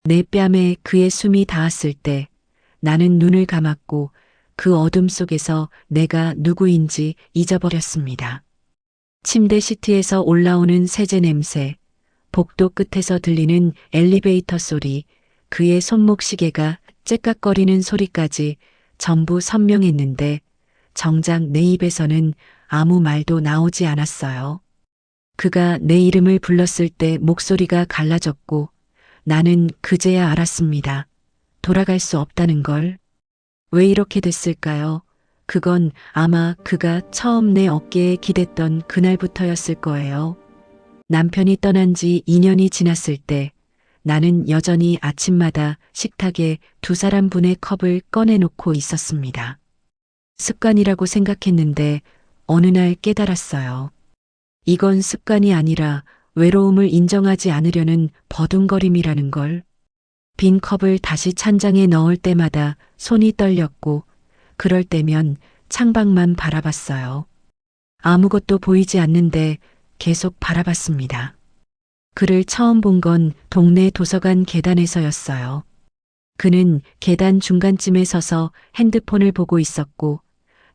내 뺨에 그의 숨이 닿았을 때 나는 눈을 감았고 그 어둠 속에서 내가 누구인지 잊어버렸습니다. 침대 시트에서 올라오는 세제 냄새, 복도 끝에서 들리는 엘리베이터 소리, 그의 손목 시계가 째깍거리는 소리까지 전부 선명했는데 정작 내 입에서는 아무 말도 나오지 않았어요. 그가 내 이름을 불렀을 때 목소리가 갈라졌고 나는 그제야 알았습니다. 돌아갈 수 없다는 걸. 왜 이렇게 됐을까요? 그건 아마 그가 처음 내 어깨에 기댔던 그날부터였을 거예요. 남편이 떠난 지 2년이 지났을 때 나는 여전히 아침마다 식탁에 두 사람분의 컵을 꺼내놓고 있었습니다. 습관이라고 생각했는데 어느 날 깨달았어요. 이건 습관이 아니라 외로움을 인정하지 않으려는 버둥거림이라는 걸. 빈 컵을 다시 찬장에 넣을 때마다 손이 떨렸고 그럴 때면 창밖만 바라봤어요. 아무것도 보이지 않는데 계속 바라봤습니다. 그를 처음 본 건 동네 도서관 계단에서였어요. 그는 계단 중간쯤에 서서 핸드폰을 보고 있었고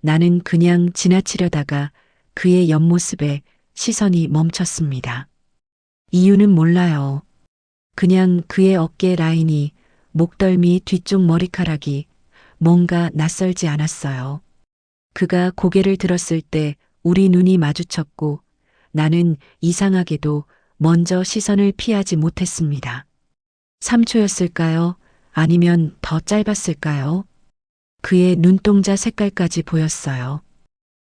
나는 그냥 지나치려다가 그의 옆모습에 시선이 멈췄습니다. 이유는 몰라요. 그냥 그의 어깨 라인이, 목덜미 뒤쪽 머리카락이 뭔가 낯설지 않았어요. 그가 고개를 들었을 때 우리 눈이 마주쳤고 나는 이상하게도 먼저 시선을 피하지 못했습니다. 3초였을까요? 아니면 더 짧았을까요? 그의 눈동자 색깔까지 보였어요.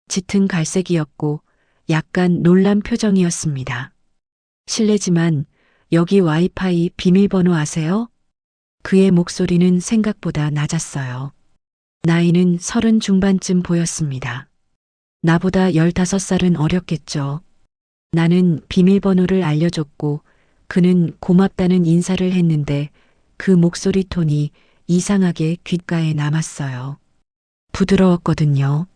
짙은 갈색이었고 약간 놀란 표정이었습니다. 실례지만 여기 와이파이 비밀번호 아세요? 그의 목소리는 생각보다 낮았어요. 나이는 30 중반쯤 보였습니다. 나보다 15살은 어렸겠죠. 나는 비밀번호를 알려줬고 그는 고맙다는 인사를 했는데 그 목소리 톤이 이상하게 귓가에 남았어요. 부드러웠거든요.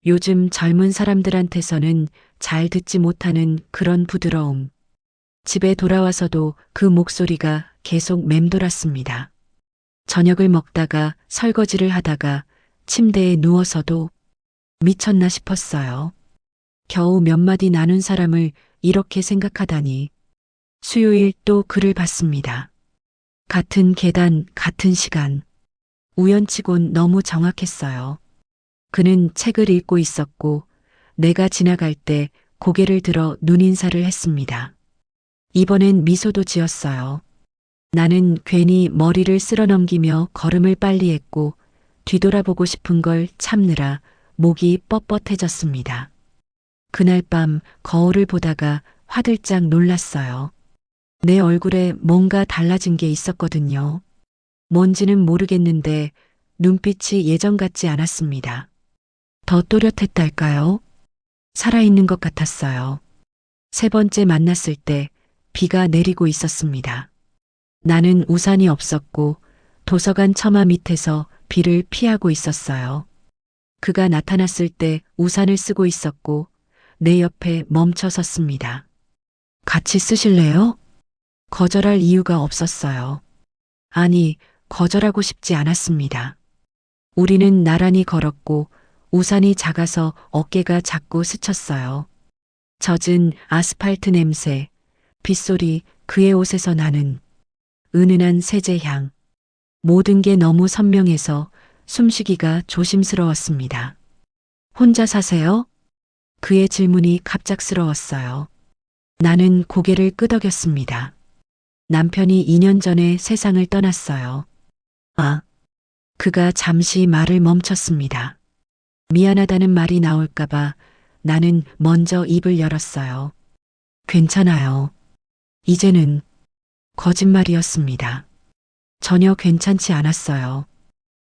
요즘 젊은 사람들한테서는 잘 듣지 못하는 그런 부드러움. 집에 돌아와서도 그 목소리가 계속 맴돌았습니다. 저녁을 먹다가 설거지를 하다가 침대에 누워서도 미쳤나 싶었어요. 겨우 몇 마디 나눈 사람을 이렇게 생각하다니. 수요일 또 그를 봤습니다. 같은 계단, 같은 시간. 우연치곤 너무 정확했어요. 그는 책을 읽고 있었고 내가 지나갈 때 고개를 들어 눈인사를 했습니다. 이번엔 미소도 지었어요. 나는 괜히 머리를 쓸어넘기며 걸음을 빨리 했고 뒤돌아보고 싶은 걸 참느라 목이 뻣뻣해졌습니다. 그날 밤 거울을 보다가 화들짝 놀랐어요. 내 얼굴에 뭔가 달라진 게 있었거든요. 뭔지는 모르겠는데 눈빛이 예전 같지 않았습니다. 더 또렷했달까요? 살아있는 것 같았어요. 세 번째 만났을 때 비가 내리고 있었습니다. 나는 우산이 없었고 도서관 처마 밑에서 비를 피하고 있었어요. 그가 나타났을 때 우산을 쓰고 있었고 내 옆에 멈춰 섰습니다. 같이 쓰실래요? 거절할 이유가 없었어요. 아니, 거절하고 싶지 않았습니다. 우리는 나란히 걸었고 우산이 작아서 어깨가 자꾸 스쳤어요. 젖은 아스팔트 냄새, 빗소리, 그의 옷에서 나는 은은한 세제향. 모든 게 너무 선명해서 숨쉬기가 조심스러웠습니다. 혼자 사세요? 그의 질문이 갑작스러웠어요. 나는 고개를 끄덕였습니다. 남편이 2년 전에 세상을 떠났어요. 아, 그가 잠시 말을 멈췄습니다. 미안하다는 말이 나올까봐 나는 먼저 입을 열었어요. 괜찮아요. 이제는 거짓말이었습니다. 전혀 괜찮지 않았어요.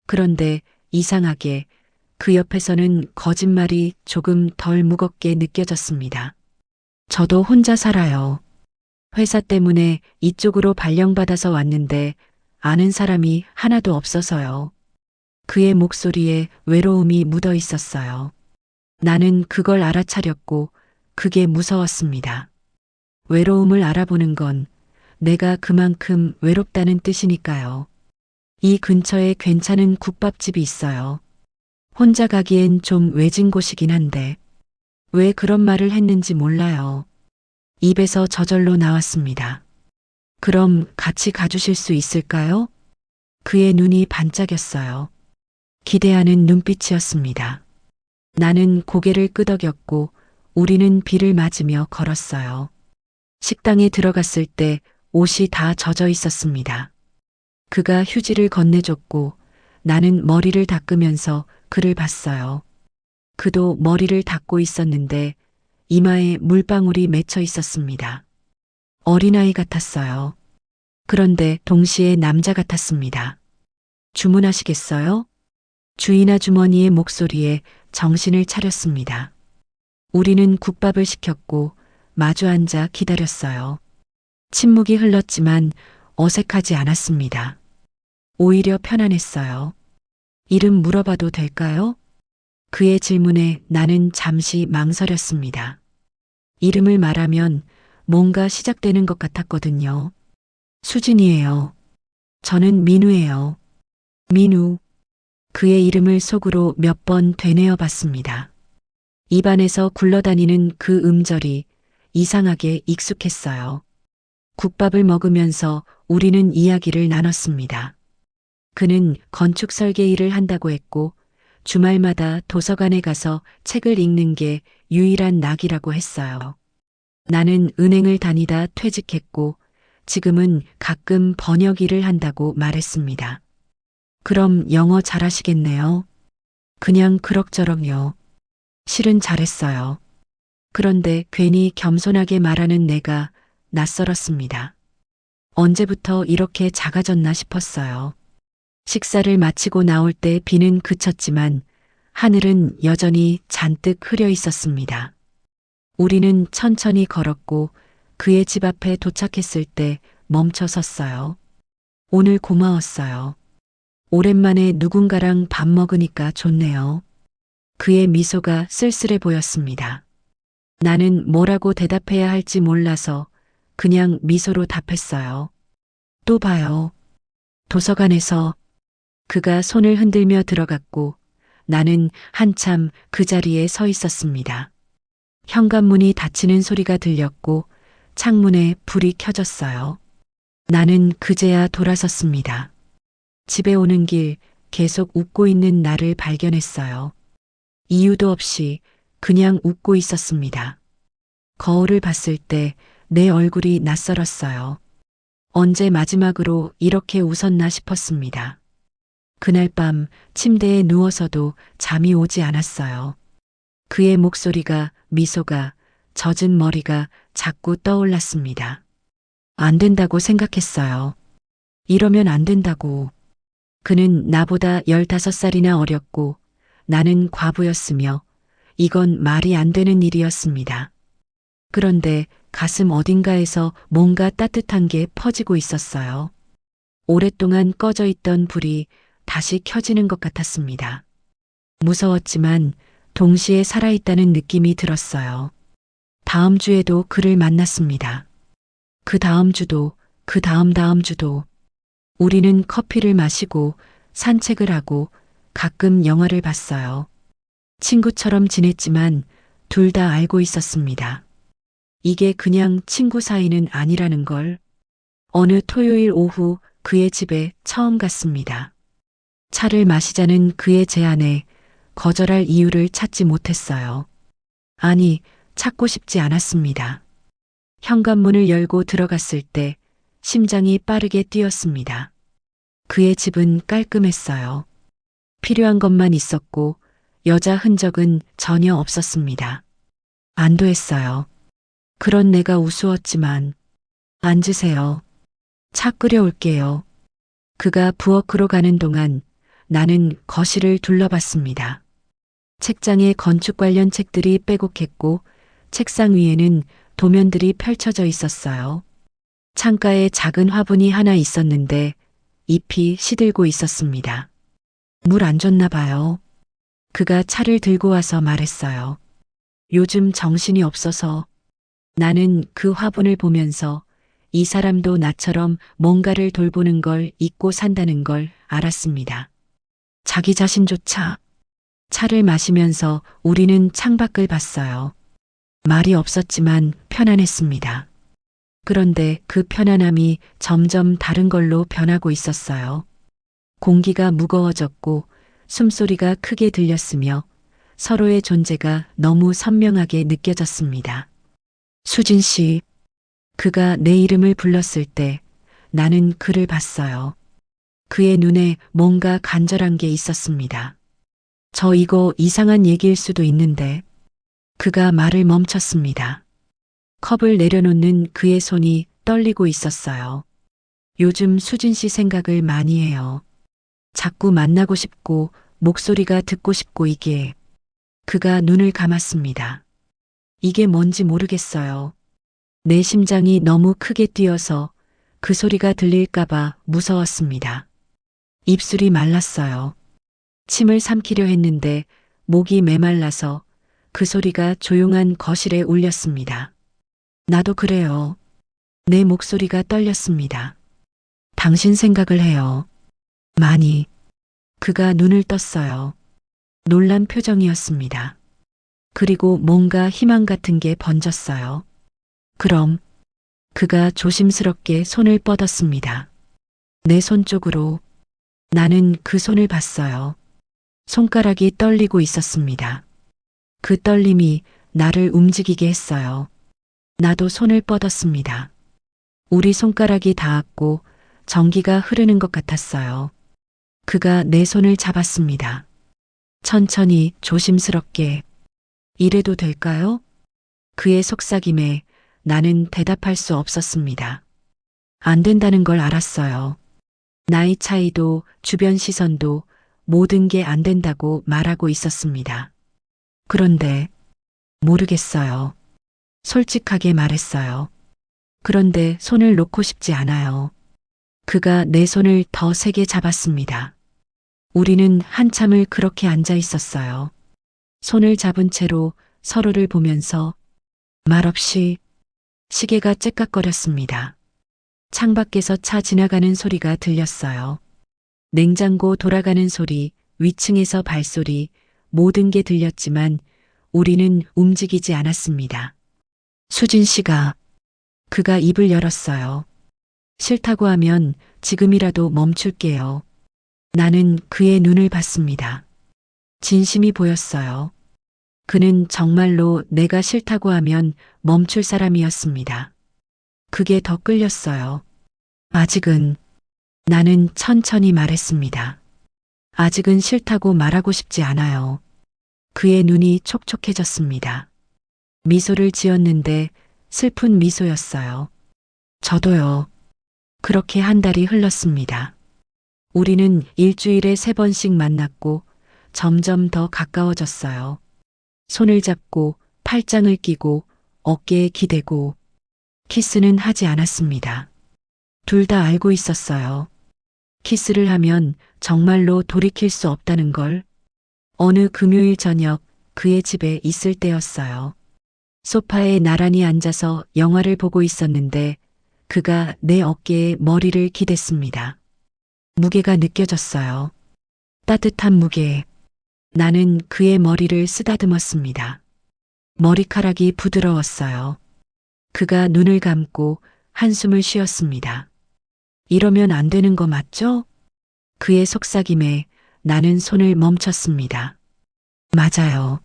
그런데 이상하게 그 옆에서는 거짓말이 조금 덜 무겁게 느껴졌습니다. 저도 혼자 살아요. 회사 때문에 이쪽으로 발령받아서 왔는데 아는 사람이 하나도 없어서요. 그의 목소리에 외로움이 묻어 있었어요. 나는 그걸 알아차렸고 그게 무서웠습니다. 외로움을 알아보는 건 내가 그만큼 외롭다는 뜻이니까요. 이 근처에 괜찮은 국밥집이 있어요. 혼자 가기엔 좀 외진 곳이긴 한데 왜 그런 말을 했는지 몰라요. 입에서 저절로 나왔습니다. 그럼 같이 가주실 수 있을까요? 그의 눈이 반짝였어요. 기대하는 눈빛이었습니다. 나는 고개를 끄덕였고 우리는 비를 맞으며 걸었어요. 식당에 들어갔을 때 옷이 다 젖어 있었습니다. 그가 휴지를 건네줬고 나는 머리를 닦으면서 그를 봤어요. 그도 머리를 닦고 있었는데 이마에 물방울이 맺혀 있었습니다. 어린아이 같았어요. 그런데 동시에 남자 같았습니다. 주문하시겠어요? 주인 아주머니의 목소리에 정신을 차렸습니다. 우리는 국밥을 시켰고 마주 앉아 기다렸어요. 침묵이 흘렀지만 어색하지 않았습니다. 오히려 편안했어요. 이름 물어봐도 될까요? 그의 질문에 나는 잠시 망설였습니다. 이름을 말하면 뭔가 시작되는 것 같았거든요. 수진이에요. 저는 민우예요. 민우. 그의 이름을 속으로 몇 번 되뇌어 봤습니다. 입안에서 굴러다니는 그 음절이 이상하게 익숙했어요. 국밥을 먹으면서 우리는 이야기를 나눴습니다. 그는 건축 설계 일을 한다고 했고 주말마다 도서관에 가서 책을 읽는 게 유일한 낙이라고 했어요. 나는 은행을 다니다 퇴직했고 지금은 가끔 번역 일을 한다고 말했습니다. 그럼 영어 잘하시겠네요. 그냥 그럭저럭요. 실은 잘했어요. 그런데 괜히 겸손하게 말하는 내가 낯설었습니다. 언제부터 이렇게 작아졌나 싶었어요. 식사를 마치고 나올 때 비는 그쳤지만 하늘은 여전히 잔뜩 흐려 있었습니다. 우리는 천천히 걸었고 그의 집 앞에 도착했을 때 멈춰 섰어요. 오늘 고마웠어요. 오랜만에 누군가랑 밥 먹으니까 좋네요. 그의 미소가 쓸쓸해 보였습니다. 나는 뭐라고 대답해야 할지 몰라서 그냥 미소로 답했어요. 또 봐요. 도서관에서. 그가 손을 흔들며 들어갔고 나는 한참 그 자리에 서 있었습니다. 현관문이 닫히는 소리가 들렸고 창문에 불이 켜졌어요. 나는 그제야 돌아섰습니다. 집에 오는 길 계속 웃고 있는 나를 발견했어요. 이유도 없이 그냥 웃고 있었습니다. 거울을 봤을 때 내 얼굴이 낯설었어요. 언제 마지막으로 이렇게 웃었나 싶었습니다. 그날 밤 침대에 누워서도 잠이 오지 않았어요. 그의 목소리가, 미소가, 젖은 머리가 자꾸 떠올랐습니다. 안 된다고 생각했어요. 이러면 안 된다고. 그는 나보다 15살이나 어렸고 나는 과부였으며 이건 말이 안 되는 일이었습니다. 그런데 가슴 어딘가에서 뭔가 따뜻한 게 퍼지고 있었어요. 오랫동안 꺼져 있던 불이 다시 켜지는 것 같았습니다. 무서웠지만 동시에 살아있다는 느낌이 들었어요. 다음 주에도 그를 만났습니다. 그 다음 주도, 그 다음 주도. 우리는 커피를 마시고 산책을 하고 가끔 영화를 봤어요. 친구처럼 지냈지만 둘 다 알고 있었습니다. 이게 그냥 친구 사이는 아니라는 걸. 어느 토요일 오후 그의 집에 처음 갔습니다. 차를 마시자는 그의 제안에 거절할 이유를 찾지 못했어요. 아니, 찾고 싶지 않았습니다. 현관문을 열고 들어갔을 때 심장이 빠르게 뛰었습니다. 그의 집은 깔끔했어요. 필요한 것만 있었고 여자 흔적은 전혀 없었습니다. 안도했어요. 그런 내가 우스웠지만 앉으세요. 차 끓여올게요. 그가 부엌으로 가는 동안 나는 거실을 둘러봤습니다. 책장에 건축 관련 책들이 빼곡했고 책상 위에는 도면들이 펼쳐져 있었어요. 창가에 작은 화분이 하나 있었는데 잎이 시들고 있었습니다. 물 안 줬나 봐요. 그가 차를 들고 와서 말했어요. 요즘 정신이 없어서. 나는 그 화분을 보면서 이 사람도 나처럼 뭔가를 돌보는 걸 잊고 산다는 걸 알았습니다. 자기 자신조차. 차를 마시면서 우리는 창밖을 봤어요. 말이 없었지만 편안했습니다. 그런데 그 편안함이 점점 다른 걸로 변하고 있었어요. 공기가 무거워졌고 숨소리가 크게 들렸으며 서로의 존재가 너무 선명하게 느껴졌습니다. 수진 씨, 그가 내 이름을 불렀을 때 나는 그를 봤어요. 그의 눈에 뭔가 간절한 게 있었습니다. 저 이거 이상한 얘기일 수도 있는데 그가 말을 멈췄습니다. 컵을 내려놓는 그의 손이 떨리고 있었어요. 요즘 수진 씨 생각을 많이 해요. 자꾸 만나고 싶고 목소리가 듣고 싶고 이게. 그가 눈을 감았습니다. 이게 뭔지 모르겠어요. 내 심장이 너무 크게 뛰어서 그 소리가 들릴까봐 무서웠습니다. 입술이 말랐어요. 침을 삼키려 했는데 목이 메말라서 그 소리가 조용한 거실에 울렸습니다. 나도 그래요. 내 목소리가 떨렸습니다. 당신 생각을 해요. 많이. 그가 눈을 떴어요. 놀란 표정이었습니다. 그리고 뭔가 희망 같은 게 번졌어요. 그럼. 그가 조심스럽게 손을 뻗었습니다. 내 손 쪽으로. 나는 그 손을 봤어요. 손가락이 떨리고 있었습니다. 그 떨림이 나를 움직이게 했어요. 나도 손을 뻗었습니다. 우리 손가락이 닿았고 전기가 흐르는 것 같았어요. 그가 내 손을 잡았습니다. 천천히 조심스럽게. 이래도 될까요? 그의 속삭임에 나는 대답할 수 없었습니다. 안 된다는 걸 알았어요. 나이 차이도 주변 시선도 모든 게 안 된다고 말하고 있었습니다. 그런데 모르겠어요. 솔직하게 말했어요. 그런데 손을 놓고 싶지 않아요. 그가 내 손을 더 세게 잡았습니다. 우리는 한참을 그렇게 앉아 있었어요. 손을 잡은 채로 서로를 보면서 말없이. 시계가 째깍거렸습니다. 창밖에서 차 지나가는 소리가 들렸어요. 냉장고 돌아가는 소리, 위층에서 발소리, 모든 게 들렸지만 우리는 움직이지 않았습니다. 수진 씨가. 그가 입을 열었어요. 싫다고 하면 지금이라도 멈출게요. 나는 그의 눈을 봤습니다. 진심이 보였어요. 그는 정말로 내가 싫다고 하면 멈출 사람이었습니다. 그게 더 끌렸어요. 아직은. 나는 천천히 말했습니다. 아직은 싫다고 말하고 싶지 않아요. 그의 눈이 촉촉해졌습니다. 미소를 지었는데 슬픈 미소였어요. 저도요. 그렇게 한 달이 흘렀습니다. 우리는 일주일에 3번씩 만났고 점점 더 가까워졌어요. 손을 잡고 팔짱을 끼고 어깨에 기대고. 키스는 하지 않았습니다. 둘 다 알고 있었어요. 키스를 하면 정말로 돌이킬 수 없다는 걸. 어느 금요일 저녁 그의 집에 있을 때였어요. 소파에 나란히 앉아서 영화를 보고 있었는데 그가 내 어깨에 머리를 기댔습니다. 무게가 느껴졌어요. 따뜻한 무게. 나는 그의 머리를 쓰다듬었습니다. 머리카락이 부드러웠어요. 그가 눈을 감고 한숨을 쉬었습니다. 이러면 안 되는 거 맞죠? 그의 속삭임에 나는 손을 멈췄습니다. 맞아요.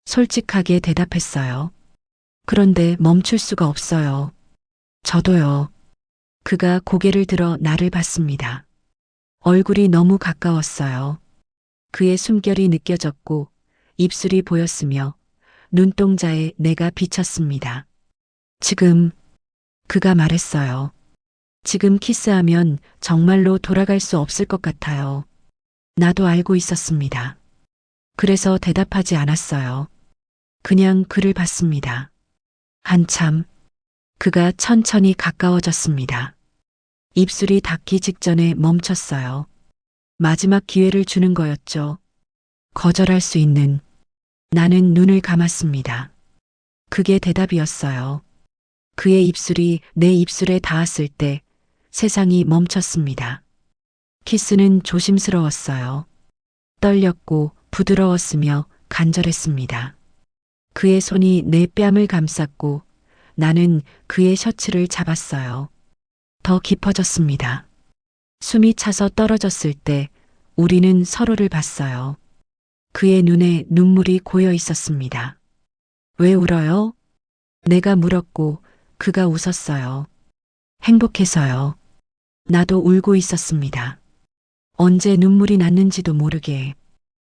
솔직하게 대답했어요. 그런데 멈출 수가 없어요. 저도요. 그가 고개를 들어 나를 봤습니다. 얼굴이 너무 가까웠어요. 그의 숨결이 느껴졌고 입술이 보였으며 눈동자에 내가 비쳤습니다. 지금. 그가 말했어요. 지금 키스하면 정말로 돌아갈 수 없을 것 같아요. 나도 알고 있었습니다. 그래서 대답하지 않았어요. 그냥 그를 봤습니다. 한참. 그가 천천히 가까워졌습니다. 입술이 닿기 직전에 멈췄어요. 마지막 기회를 주는 거였죠. 거절할 수 있는. 나는 눈을 감았습니다. 그게 대답이었어요. 그의 입술이 내 입술에 닿았을 때 세상이 멈췄습니다. 키스는 조심스러웠어요. 떨렸고 부드러웠으며 간절했습니다. 그의 손이 내 뺨을 감쌌고 나는 그의 셔츠를 잡았어요. 더 깊어졌습니다. 숨이 차서 떨어졌을 때 우리는 서로를 봤어요. 그의 눈에 눈물이 고여 있었습니다. 왜 울어요? 내가 물었고 그가 웃었어요. 행복해서요. 나도 울고 있었습니다. 언제 눈물이 났는지도 모르게.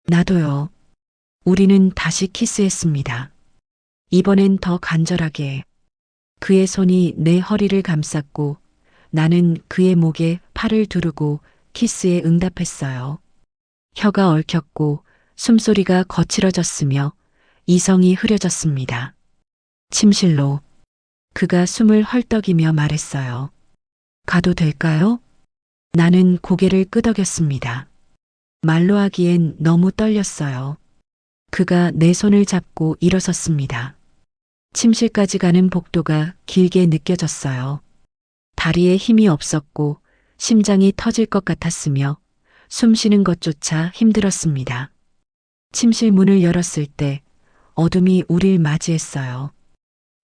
나도요. 우리는 다시 키스했습니다. 이번엔 더 간절하게. 그의 손이 내 허리를 감쌌고 나는 그의 목에 팔을 두르고 키스에 응답했어요. 혀가 얽혔고 숨소리가 거칠어졌으며 이성이 흐려졌습니다. 침실로 그가 숨을 헐떡이며 말했어요. 가도 될까요? 나는 고개를 끄덕였습니다. 말로 하기엔 너무 떨렸어요. 그가 내 손을 잡고 일어섰습니다. 침실까지 가는 복도가 길게 느껴졌어요. 다리에 힘이 없었고 심장이 터질 것 같았으며 숨 쉬는 것조차 힘들었습니다. 침실 문을 열었을 때 어둠이 우릴 맞이했어요.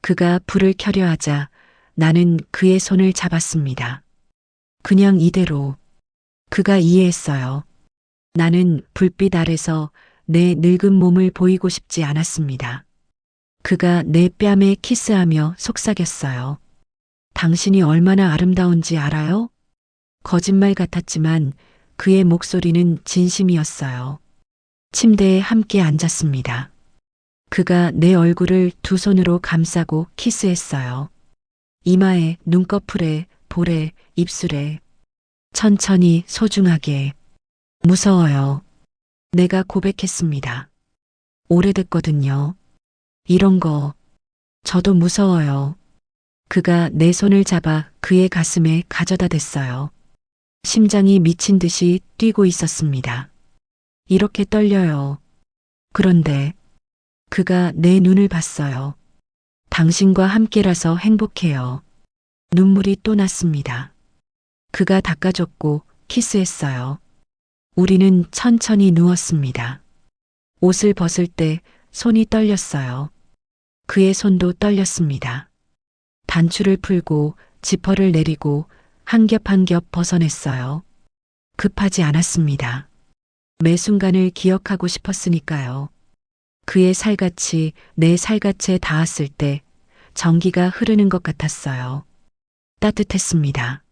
그가 불을 켜려 하자 나는 그의 손을 잡았습니다. 그냥 이대로. 그가 이해했어요. 나는 불빛 아래서 내 늙은 몸을 보이고 싶지 않았습니다. 그가 내 뺨에 키스하며 속삭였어요. 당신이 얼마나 아름다운지 알아요? 거짓말 같았지만 그의 목소리는 진심이었어요. 침대에 함께 앉았습니다. 그가 내 얼굴을 두 손으로 감싸고 키스했어요. 이마에, 눈꺼풀에, 볼에, 입술에. 천천히 소중하게. 무서워요. 내가 고백했습니다. 오래됐거든요. 이런 거. 저도 무서워요. 그가 내 손을 잡아 그의 가슴에 가져다 댔어요. 심장이 미친 듯이 뛰고 있었습니다. 이렇게 떨려요. 그런데 그가 내 눈을 봤어요. 당신과 함께라서 행복해요. 눈물이 또 났습니다. 그가 닦아줬고 키스했어요. 우리는 천천히 누웠습니다. 옷을 벗을 때 손이 떨렸어요. 그의 손도 떨렸습니다. 단추를 풀고 지퍼를 내리고 한 겹 한 겹 벗어냈어요. 급하지 않았습니다. 매 순간을 기억하고 싶었으니까요. 그의 살갗이 내 살갗에 닿았을 때 전기가 흐르는 것 같았어요. 따뜻했습니다.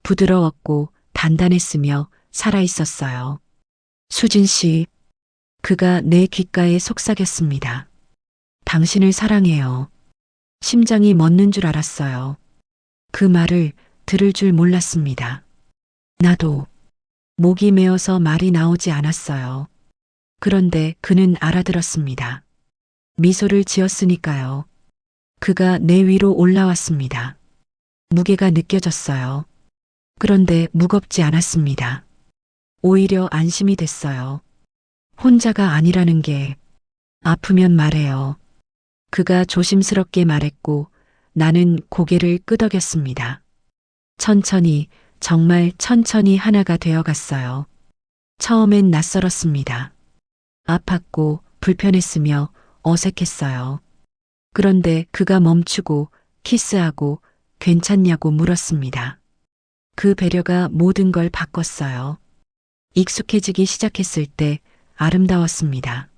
부드러웠고 단단했으며 살아있었어요. 수진 씨, 그가 내 귓가에 속삭였습니다. 당신을 사랑해요. 심장이 멎는 줄 알았어요. 그 말을 들을 줄 몰랐습니다. 나도. 목이 메어서 말이 나오지 않았어요. 그런데 그는 알아들었습니다. 미소를 지었으니까요. 그가 내 위로 올라왔습니다. 무게가 느껴졌어요. 그런데 무겁지 않았습니다. 오히려 안심이 됐어요. 혼자가 아니라는 게. 아프면 말해요. 그가 조심스럽게 말했고 나는 고개를 끄덕였습니다. 천천히, 정말 천천히 하나가 되어갔어요. 처음엔 낯설었습니다. 아팠고 불편했으며 어색했어요. 그런데 그가 멈추고 키스하고 괜찮냐고 물었습니다. 그 배려가 모든 걸 바꿨어요. 익숙해지기 시작했을 때 아름다웠습니다.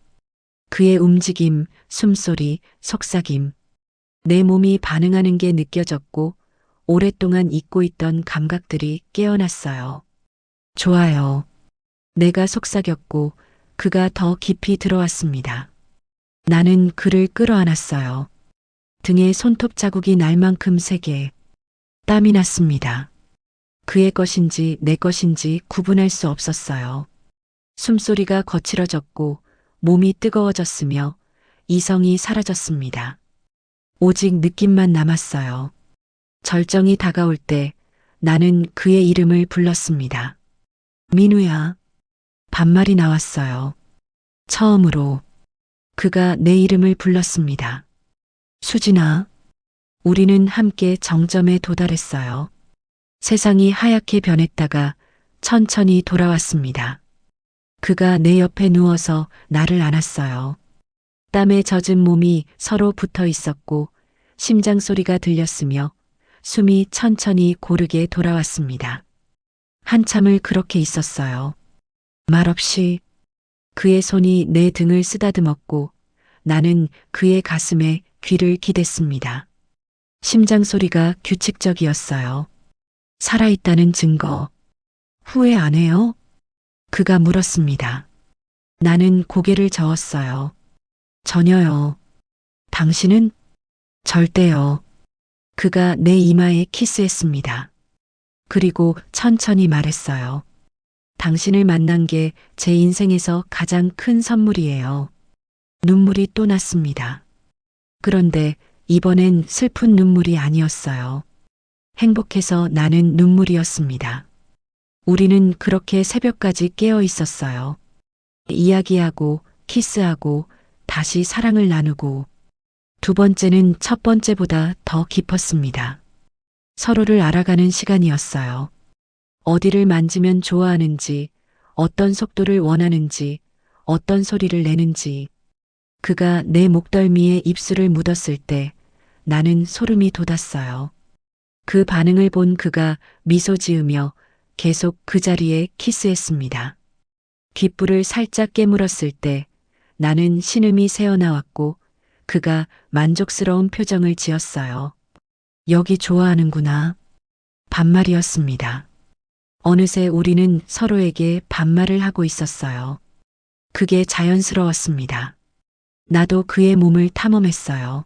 그의 움직임, 숨소리, 속삭임. 내 몸이 반응하는 게 느껴졌고 오랫동안 잊고 있던 감각들이 깨어났어요. 좋아요. 내가 속삭였고 그가 더 깊이 들어왔습니다. 나는 그를 끌어안았어요. 등에 손톱 자국이 날 만큼 세게. 땀이 났습니다. 그의 것인지 내 것인지 구분할 수 없었어요. 숨소리가 거칠어졌고 몸이 뜨거워졌으며 이성이 사라졌습니다. 오직 느낌만 남았어요. 절정이 다가올 때 나는 그의 이름을 불렀습니다. 민우야. 반말이 나왔어요. 처음으로 그가 내 이름을 불렀습니다. 수진아. 우리는 함께 정점에 도달했어요. 세상이 하얗게 변했다가 천천히 돌아왔습니다. 그가 내 옆에 누워서 나를 안았어요. 땀에 젖은 몸이 서로 붙어 있었고 심장 소리가 들렸으며 숨이 천천히 고르게 돌아왔습니다. 한참을 그렇게 있었어요. 말없이 그의 손이 내 등을 쓰다듬었고 나는 그의 가슴에 귀를 기댔습니다. 심장 소리가 규칙적이었어요. 살아있다는 증거. 후회 안 해요? 그가 물었습니다. 나는 고개를 저었어요. 전혀요. 당신은? 절대요. 그가 내 이마에 키스했습니다. 그리고 천천히 말했어요. 당신을 만난 게 제 인생에서 가장 큰 선물이에요. 눈물이 또 났습니다. 그런데 이번엔 슬픈 눈물이 아니었어요. 행복해서 나는 눈물이었습니다. 우리는 그렇게 새벽까지 깨어 있었어요. 이야기하고 키스하고 다시 사랑을 나누고 두 번째는 첫 번째보다 더 깊었습니다. 서로를 알아가는 시간이었어요. 어디를 만지면 좋아하는지, 어떤 속도를 원하는지, 어떤 소리를 내는지. 그가 내 목덜미에 입술을 묻었을 때 나는 소름이 돋았어요. 그 반응을 본 그가 미소 지으며 계속 그 자리에 키스했습니다. 귓불을 살짝 깨물었을 때 나는 신음이 새어나왔고 그가 만족스러운 표정을 지었어요. 여기 좋아하는구나. 반말이었습니다. 어느새 우리는 서로에게 반말을 하고 있었어요. 그게 자연스러웠습니다. 나도 그의 몸을 탐험했어요.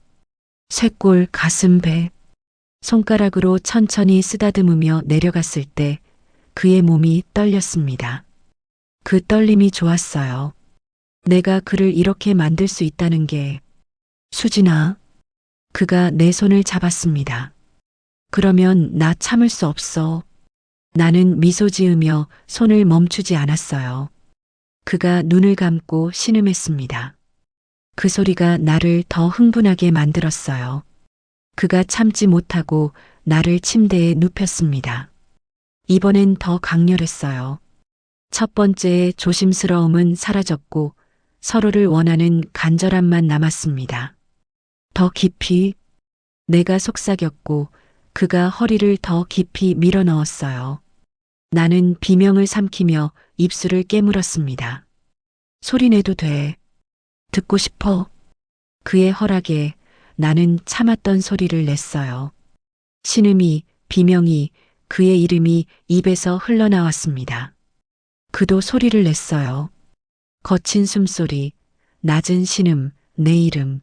쇄골, 가슴, 배. 손가락으로 천천히 쓰다듬으며 내려갔을 때 그의 몸이 떨렸습니다. 그 떨림이 좋았어요. 내가 그를 이렇게 만들 수 있다는 게. 수진아. 그가 내 손을 잡았습니다. 그러면 나 참을 수 없어. 나는 미소 지으며 손을 멈추지 않았어요. 그가 눈을 감고 신음했습니다. 그 소리가 나를 더 흥분하게 만들었어요. 그가 참지 못하고 나를 침대에 눕혔습니다. 이번엔 더 강렬했어요. 첫 번째의 조심스러움은 사라졌고 서로를 원하는 간절함만 남았습니다. 더 깊이. 내가 속삭였고 그가 허리를 더 깊이 밀어 넣었어요. 나는 비명을 삼키며 입술을 깨물었습니다. 소리내도 돼. 듣고 싶어. 그의 허락에 나는 참았던 소리를 냈어요. 신음이, 비명이, 그의 이름이 입에서 흘러나왔습니다. 그도 소리를 냈어요. 거친 숨소리, 낮은 신음, 내 이름.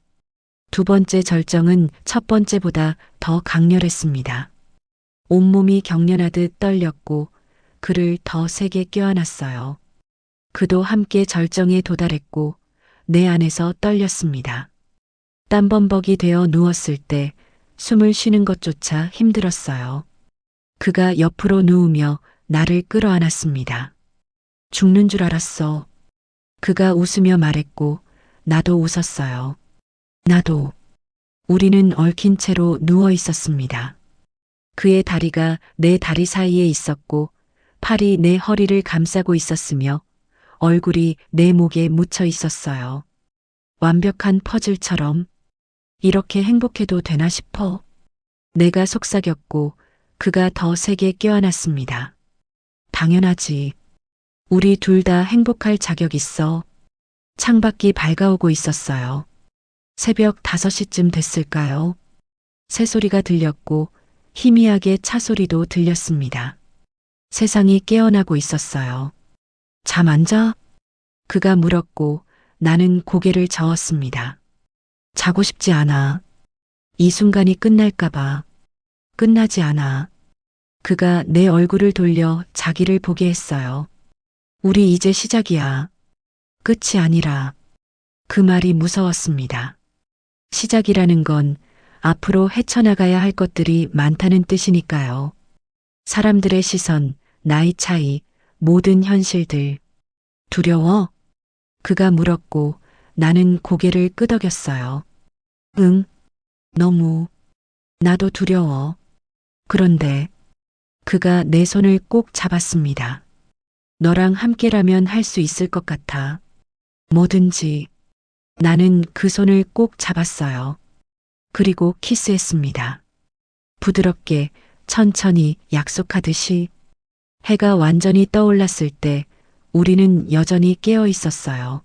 두 번째 절정은 첫 번째보다 더 강렬했습니다. 온몸이 경련하듯 떨렸고 그를 더 세게 껴안았어요. 그도 함께 절정에 도달했고 내 안에서 떨렸습니다. 땀범벅이 되어 누웠을 때 숨을 쉬는 것조차 힘들었어요. 그가 옆으로 누우며 나를 끌어안았습니다. 죽는 줄 알았어. 그가 웃으며 말했고 나도 웃었어요. 나도. 우리는 얽힌 채로 누워 있었습니다. 그의 다리가 내 다리 사이에 있었고 팔이 내 허리를 감싸고 있었으며 얼굴이 내 목에 묻혀 있었어요. 완벽한 퍼즐처럼. 이렇게 행복해도 되나 싶어. 내가 속삭였고 그가 더 세게 껴안았습니다. 당연하지. 우리 둘 다 행복할 자격 있어. 창밖이 밝아오고 있었어요. 새벽 5시쯤 됐을까요? 새소리가 들렸고 희미하게 차소리도 들렸습니다. 세상이 깨어나고 있었어요. 잠 안 자? 그가 물었고 나는 고개를 저었습니다. 자고 싶지 않아. 이 순간이 끝날까봐. 끝나지 않아. 그가 내 얼굴을 돌려 자기를 보게 했어요. 우리 이제 시작이야. 끝이 아니라. 그 말이 무서웠습니다. 시작이라는 건 앞으로 헤쳐나가야 할 것들이 많다는 뜻이니까요. 사람들의 시선, 나이 차이, 모든 현실들. 두려워? 그가 물었고 나는 고개를 끄덕였어요. 응, 너무. 나도 두려워. 그런데 그가 내 손을 꼭 잡았습니다. 너랑 함께라면 할 수 있을 것 같아. 뭐든지. 나는 그 손을 꼭 잡았어요. 그리고 키스했습니다. 부드럽게, 천천히 약속하듯이. 해가 완전히 떠올랐을 때 우리는 여전히 깨어 있었어요.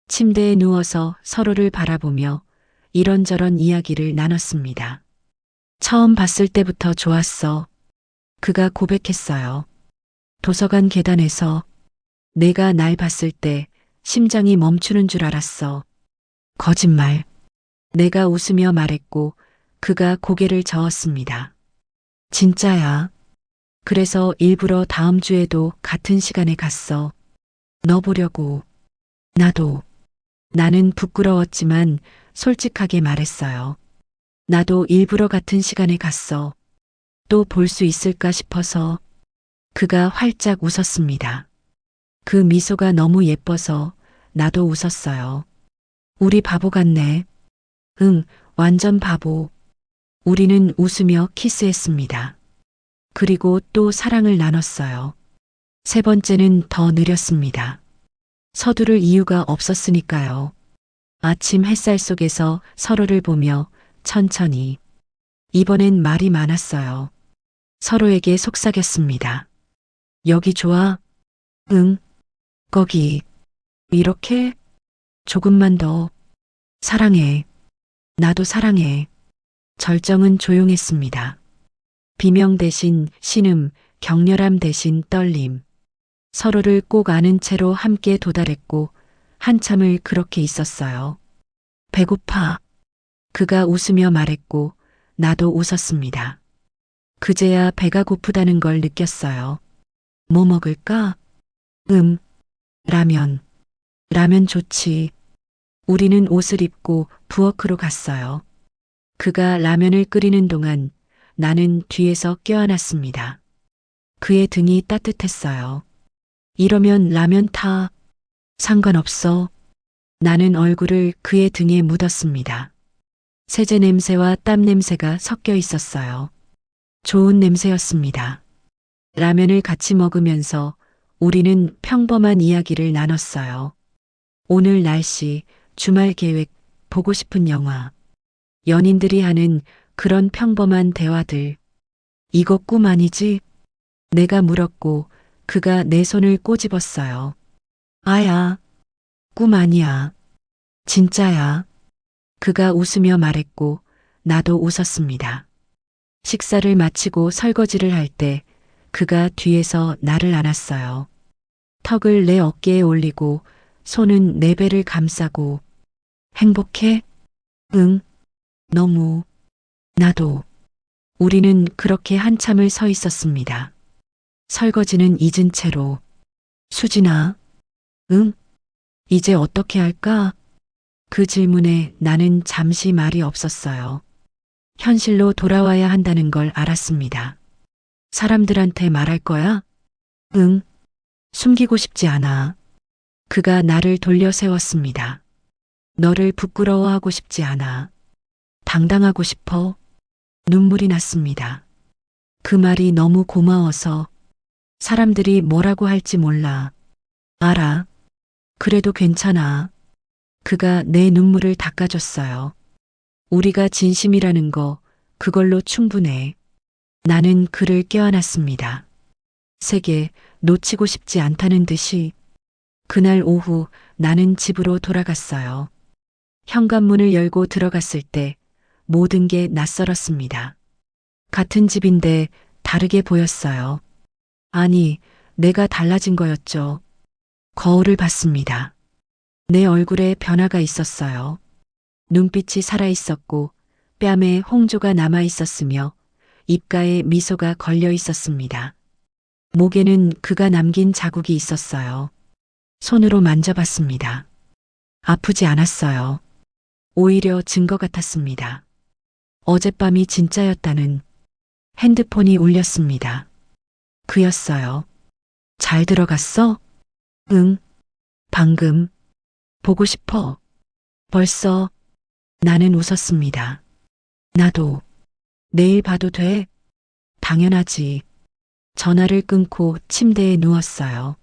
침대에 누워서 서로를 바라보며 이런저런 이야기를 나눴습니다. 처음 봤을 때부터 좋았어. 그가 고백했어요. 도서관 계단에서 내가 날 봤을 때 심장이 멈추는 줄 알았어. 거짓말. 내가 웃으며 말했고 그가 고개를 저었습니다. 진짜야. 그래서 일부러 다음 주에도 같은 시간에 갔어. 너 보려고. 나도. 나는 부끄러웠지만 솔직하게 말했어요. 나도 일부러 같은 시간에 갔어. 또 볼 수 있을까 싶어서. 그가 활짝 웃었습니다. 그 미소가 너무 예뻐서 나도 웃었어요. 우리 바보 같네. 응, 완전 바보. 우리는 웃으며 키스했습니다. 그리고 또 사랑을 나눴어요. 세 번째는 더 느렸습니다. 서두를 이유가 없었으니까요. 아침 햇살 속에서 서로를 보며 천천히. 이번엔 말이 많았어요. 서로에게 속삭였습니다. 여기 좋아? 응. 거기. 이렇게? 조금만 더. 사랑해. 나도 사랑해. 절정은 조용했습니다. 비명 대신 신음, 격렬함 대신 떨림. 서로를 꼭 아는 채로 함께 도달했고 한참을 그렇게 있었어요. 배고파. 그가 웃으며 말했고 나도 웃었습니다. 그제야 배가 고프다는 걸 느꼈어요. 뭐 먹을까? 라면. 라면 좋지. 우리는 옷을 입고 부엌으로 갔어요. 그가 라면을 끓이는 동안 나는 뒤에서 껴안았습니다. 그의 등이 따뜻했어요. 이러면 라면 타. 상관없어. 나는 얼굴을 그의 등에 묻었습니다. 세제 냄새와 땀 냄새가 섞여 있었어요. 좋은 냄새였습니다. 라면을 같이 먹으면서 우리는 평범한 이야기를 나눴어요. 오늘 날씨, 주말 계획, 보고 싶은 영화. 연인들이 하는 그런 평범한 대화들. 이거 꿈 아니지? 내가 물었고 그가 내 손을 꼬집었어요. 아야, 꿈 아니야. 진짜야. 그가 웃으며 말했고 나도 웃었습니다. 식사를 마치고 설거지를 할 때 그가 뒤에서 나를 안았어요. 턱을 내 어깨에 올리고 손은 내 배를 감싸고 행복해? 응, 너무. 나도. 우리는 그렇게 한참을 서 있었습니다. 설거지는 잊은 채로. 수진아, 응? 이제 어떻게 할까? 그 질문에 나는 잠시 말이 없었어요. 현실로 돌아와야 한다는 걸 알았습니다. 사람들한테 말할 거야? 응. 숨기고 싶지 않아. 그가 나를 돌려 세웠습니다. 너를 부끄러워하고 싶지 않아. 당당하고 싶어. 눈물이 났습니다. 그 말이 너무 고마워서 사람들이 뭐라고 할지 몰라. 알아. 그래도 괜찮아. 그가 내 눈물을 닦아줬어요. 우리가 진심이라는 거 그걸로 충분해. 나는 그를 껴안았습니다. 세계 놓치고 싶지 않다는 듯이. 그날 오후 나는 집으로 돌아갔어요. 현관문을 열고 들어갔을 때 모든 게 낯설었습니다. 같은 집인데 다르게 보였어요. 아니, 내가 달라진 거였죠. 거울을 봤습니다. 내 얼굴에 변화가 있었어요. 눈빛이 살아있었고 뺨에 홍조가 남아있었으며 입가에 미소가 걸려 있었습니다. 목에는 그가 남긴 자국이 있었어요. 손으로 만져봤습니다. 아프지 않았어요. 오히려 증거 같았습니다. 어젯밤이 진짜였다는. 핸드폰이 울렸습니다. 그였어요. 잘 들어갔어? 응. 방금. 보고 싶어. 벌써. 나는 웃었습니다. 나도. 내일 봐도 돼? 당연하지. 전화를 끊고 침대에 누웠어요.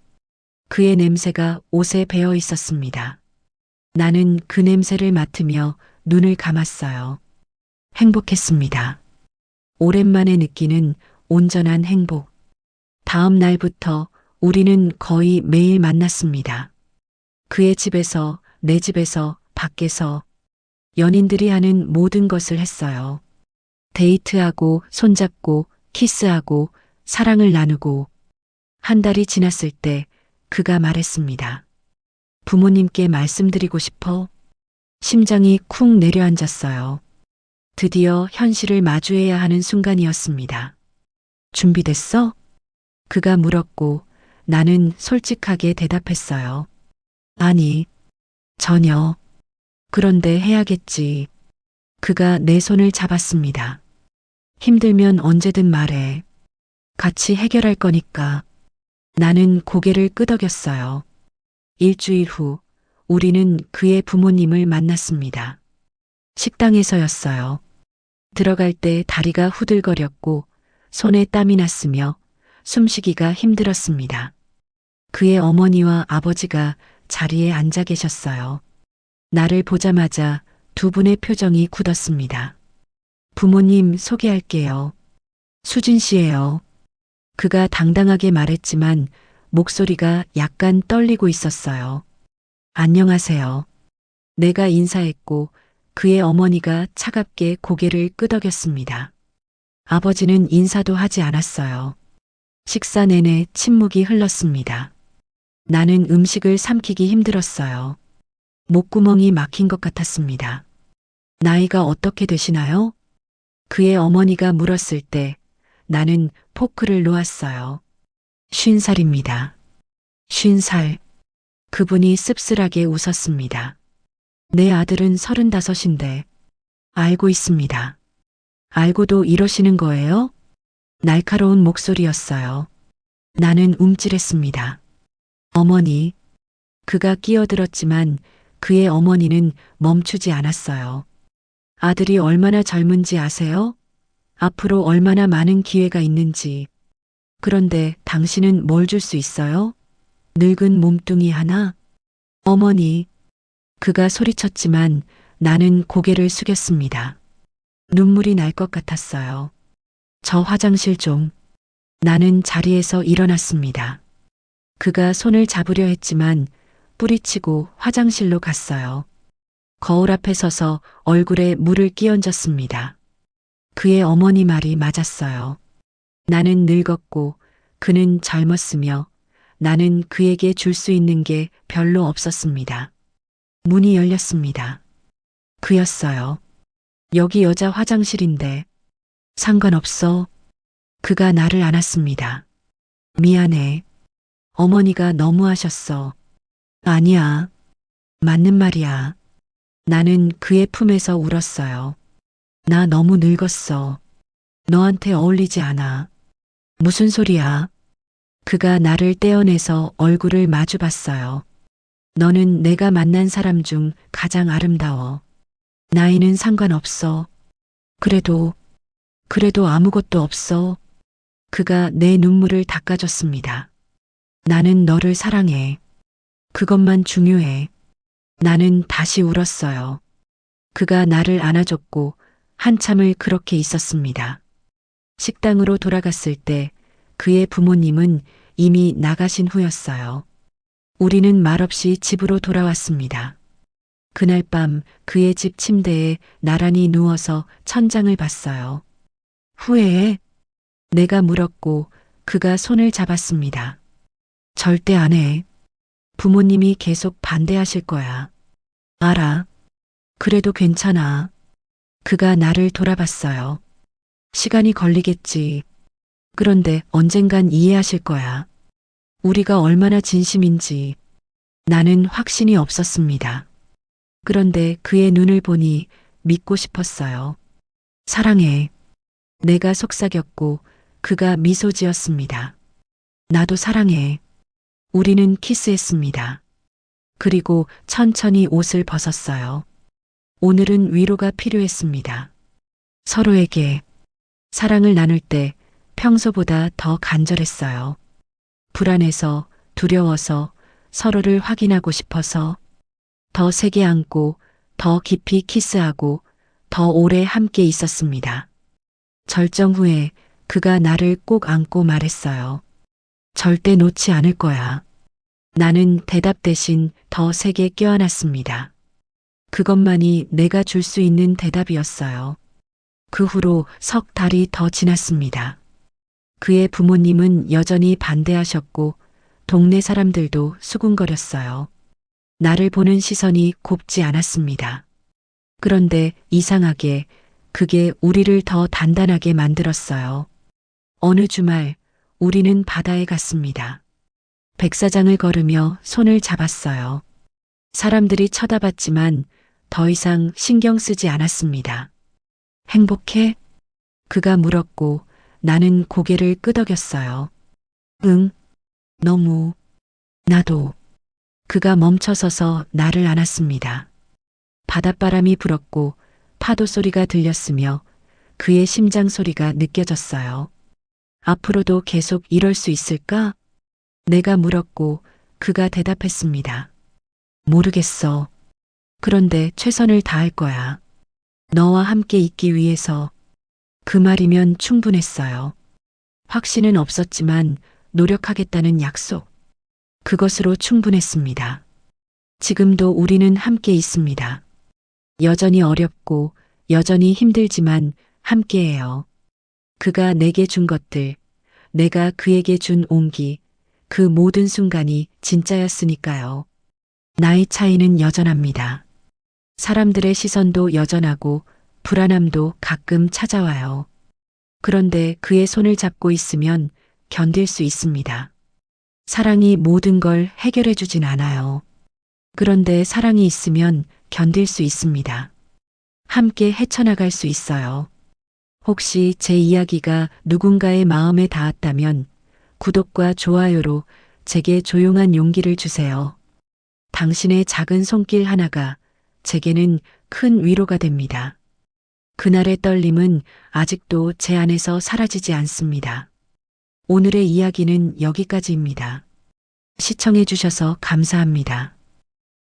그의 냄새가 옷에 배어 있었습니다. 나는 그 냄새를 맡으며 눈을 감았어요. 행복했습니다. 오랜만에 느끼는 온전한 행복. 다음 날부터 우리는 거의 매일 만났습니다. 그의 집에서, 내 집에서, 밖에서 연인들이 하는 모든 것을 했어요. 데이트하고, 손잡고, 키스하고, 사랑을 나누고. 한 달이 지났을 때 그가 말했습니다. 부모님께 말씀드리고 싶어. 심장이 쿵 내려앉았어요. 드디어 현실을 마주해야 하는 순간이었습니다. 준비됐어? 그가 물었고 나는 솔직하게 대답했어요. 아니, 전혀. 그런데 해야겠지. 그가 내 손을 잡았습니다. 힘들면 언제든 말해. 같이 해결할 거니까. 나는 고개를 끄덕였어요. 일주일 후 우리는 그의 부모님을 만났습니다. 식당에서였어요. 들어갈 때 다리가 후들거렸고 손에 땀이 났으며 숨쉬기가 힘들었습니다. 그의 어머니와 아버지가 자리에 앉아 계셨어요. 나를 보자마자 두 분의 표정이 굳었습니다. 부모님 소개할게요. 수진 씨예요. 그가 당당하게 말했지만 목소리가 약간 떨리고 있었어요. 안녕하세요. 내가 인사했고 그의 어머니가 차갑게 고개를 끄덕였습니다. 아버지는 인사도 하지 않았어요. 식사 내내 침묵이 흘렀습니다. 나는 음식을 삼키기 힘들었어요. 목구멍이 막힌 것 같았습니다. 나이가 어떻게 되시나요? 그의 어머니가 물었을 때 나는 포크를 놓았어요. 50살입니다. 50살. 그분이 씁쓸하게 웃었습니다. 내 아들은 35인데. 알고 있습니다. 알고도 이러시는 거예요? 날카로운 목소리였어요. 나는 움찔했습니다. 어머니. 그가 끼어들었지만 그의 어머니는 멈추지 않았어요. 아들이 얼마나 젊은지 아세요? 앞으로 얼마나 많은 기회가 있는지. 그런데 당신은 뭘 줄 수 있어요? 늙은 몸뚱이 하나? 어머니. 그가 소리쳤지만 나는 고개를 숙였습니다. 눈물이 날 것 같았어요. 저 화장실 좀. 나는 자리에서 일어났습니다. 그가 손을 잡으려 했지만 뿌리치고 화장실로 갔어요. 거울 앞에 서서 얼굴에 물을 끼얹었습니다. 그의 어머니 말이 맞았어요. 나는 늙었고 그는 젊었으며 나는 그에게 줄 수 있는 게 별로 없었습니다. 문이 열렸습니다. 그였어요. 여기 여자 화장실인데. 상관없어. 그가 나를 안았습니다. 미안해. 어머니가 너무하셨어. 아니야. 맞는 말이야. 나는 그의 품에서 울었어요. 나 너무 늙었어. 너한테 어울리지 않아. 무슨 소리야? 그가 나를 떼어내서 얼굴을 마주 봤어요. 너는 내가 만난 사람 중 가장 아름다워. 나이는 상관없어. 그래도 아무것도 없어. 그가 내 눈물을 닦아줬습니다. 나는 너를 사랑해. 그것만 중요해. 나는 다시 울었어요. 그가 나를 안아줬고 한참을 그렇게 있었습니다. 식당으로 돌아갔을 때 그의 부모님은 이미 나가신 후였어요. 우리는 말없이 집으로 돌아왔습니다. 그날 밤 그의 집 침대에 나란히 누워서 천장을 봤어요. 후회해? 내가 물었고 그가 손을 잡았습니다. 절대 안 해. 부모님이 계속 반대하실 거야. 알아. 그래도 괜찮아. 그가 나를 돌아봤어요. 시간이 걸리겠지. 그런데 언젠간 이해하실 거야. 우리가 얼마나 진심인지. 나는 확신이 없었습니다. 그런데 그의 눈을 보니 믿고 싶었어요. 사랑해. 내가 속삭였고 그가 미소 지었습니다. 나도 사랑해. 우리는 키스했습니다. 그리고 천천히 옷을 벗었어요. 오늘은 위로가 필요했습니다. 서로에게. 사랑을 나눌 때 평소보다 더 간절했어요. 불안해서, 두려워서, 서로를 확인하고 싶어서, 더 세게 안고, 더 깊이 키스하고, 더 오래 함께 있었습니다. 절정 후에 그가 나를 꼭 안고 말했어요. 절대 놓지 않을 거야. 나는 대답 대신 더 세게 껴안았습니다. 그것만이 내가 줄 수 있는 대답이었어요. 그 후로 석 달이 더 지났습니다. 그의 부모님은 여전히 반대하셨고 동네 사람들도 수군거렸어요. 나를 보는 시선이 곱지 않았습니다. 그런데 이상하게 그게 우리를 더 단단하게 만들었어요. 어느 주말 우리는 바다에 갔습니다. 백사장을 걸으며 손을 잡았어요. 사람들이 쳐다봤지만 더 이상 신경 쓰지 않았습니다. 행복해? 그가 물었고 나는 고개를 끄덕였어요. 응, 너무. 나도. 그가 멈춰서서 나를 안았습니다. 바닷바람이 불었고 파도 소리가 들렸으며 그의 심장 소리가 느껴졌어요. 앞으로도 계속 이럴 수 있을까? 내가 물었고 그가 대답했습니다. 모르겠어. 그런데 최선을 다할 거야. 너와 함께 있기 위해서. 그 말이면 충분했어요. 확신은 없었지만 노력하겠다는 약속. 그것으로 충분했습니다. 지금도 우리는 함께 있습니다. 여전히 어렵고 여전히 힘들지만 함께해요. 그가 내게 준 것들, 내가 그에게 준 온기, 그 모든 순간이 진짜였으니까요. 나의 차이는 여전합니다. 사람들의 시선도 여전하고 불안함도 가끔 찾아와요. 그런데 그의 손을 잡고 있으면 견딜 수 있습니다. 사랑이 모든 걸 해결해 주진 않아요. 그런데 사랑이 있으면 견딜 수 있습니다. 함께 헤쳐나갈 수 있어요. 혹시 제 이야기가 누군가의 마음에 닿았다면 구독과 좋아요로 제게 조용한 용기를 주세요. 당신의 작은 손길 하나가 제게는 큰 위로가 됩니다. 그날의 떨림은 아직도 제 안에서 사라지지 않습니다. 오늘의 이야기는 여기까지입니다. 시청해 주셔서 감사합니다.